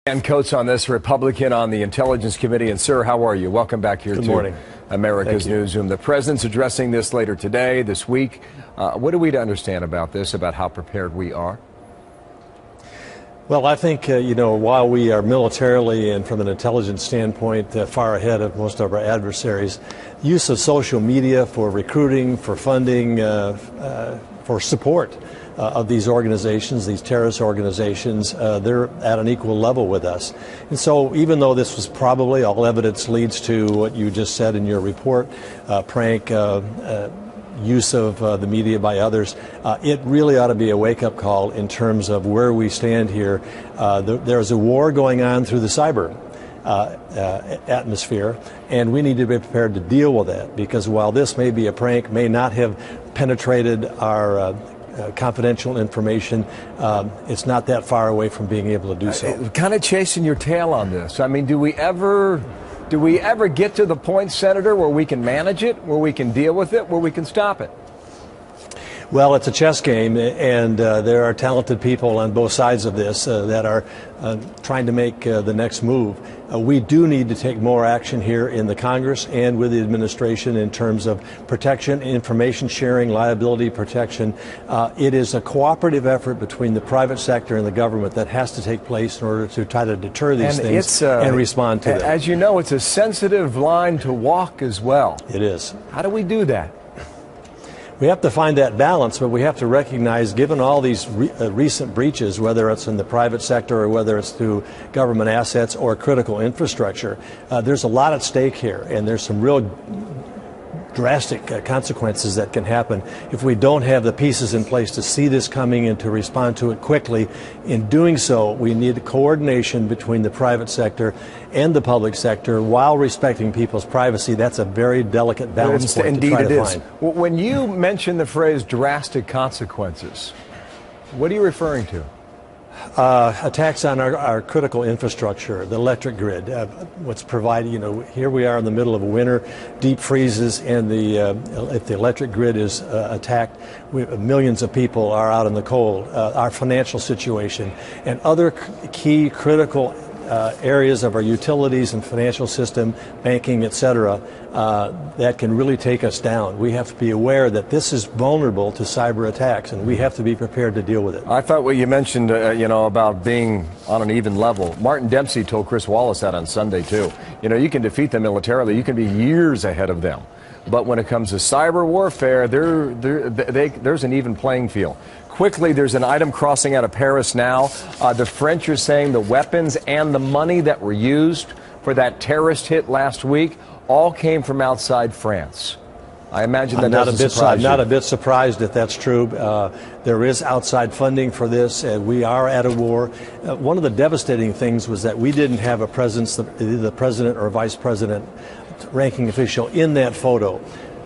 Dan Coates on this, Republican on the Intelligence Committee. And, sir, how are you? Welcome back here Good to morning. America's Newsroom. The president's addressing this later today, this week. What are we to understand about this, about how prepared we are? Well, I think, while we are militarily and from an intelligence standpoint far ahead of most of our adversaries, use of social media for recruiting, for funding, for support of these organizations, these terrorist organizations, they're at an equal level with us. And so even though this was probably, all evidence leads to what you just said in your report, prank, use of the media by others, it really ought to be a wake-up call in terms of where we stand here. There's a war going on through the cyber atmosphere, and we need to be prepared to deal with that, because while this may be a prank, may not have penetrated our confidential information, it's not that far away from being able to do so. Kind of chasing your tail on this. I mean, do we ever get to the point, Senator, where we can manage it, where we can deal with it, where we can stop it? Well, it's a chess game, and there are talented people on both sides of this that are trying to make the next move. We do need to take more action here in the Congress and with the administration in terms of protection, information sharing, liability protection. It is a cooperative effort between the private sector and the government that has to take place in order to try to deter these things and respond to them. As you know, it's a sensitive line to walk as well. It is. How do we do that? We have to find that balance, but we have to recognize, given all these recent breaches, whether it's in the private sector or whether it's through government assets or critical infrastructure, there's a lot at stake here, and there's some real drastic consequences that can happen if we don't have the pieces in place to see this coming and to respond to it quickly. In doing so, we need coordination between the private sector and the public sector while respecting people's privacy. That's a very delicate balance point Indeed, to try it to is. find. When you mention the phrase drastic consequences, what are you referring to? Attacks on our critical infrastructure, the electric grid, what's provided, here we are in the middle of a winter, deep freezes, and if the electric grid is attacked, millions of people are out in the cold. Our financial situation and other key critical areas of our utilities and financial system, banking, etc., that can really take us down. We have to be aware that this is vulnerable to cyber attacks, and we have to be prepared to deal with it. I thought what you mentioned, about being on an even level. Martin Dempsey told Chris Wallace that on Sunday, too. You can defeat them militarily. You can be years ahead of them. But when it comes to cyber warfare, there's an even playing field. Quickly, there's an item crossing out of Paris now. The French are saying the weapons and the money that were used for that terrorist hit last week all came from outside France. I imagine that doesn't surprise you. I'm not a bit surprised if that's true. There is outside funding for this, and we are at a war. One of the devastating things was that we didn't have a presence, either the president or vice president, ranking official, in that photo,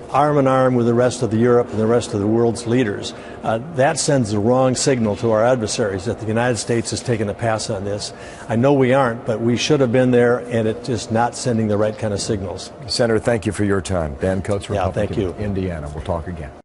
arm in arm with the rest of Europe and the rest of the world's leaders. That sends the wrong signal to our adversaries that the United States has taken a pass on this. I know we aren't, but we should have been there, and it's just not sending the right kind of signals. Senator, thank you for your time. Dan Coates, Republican, thank you. Indiana. We'll talk again.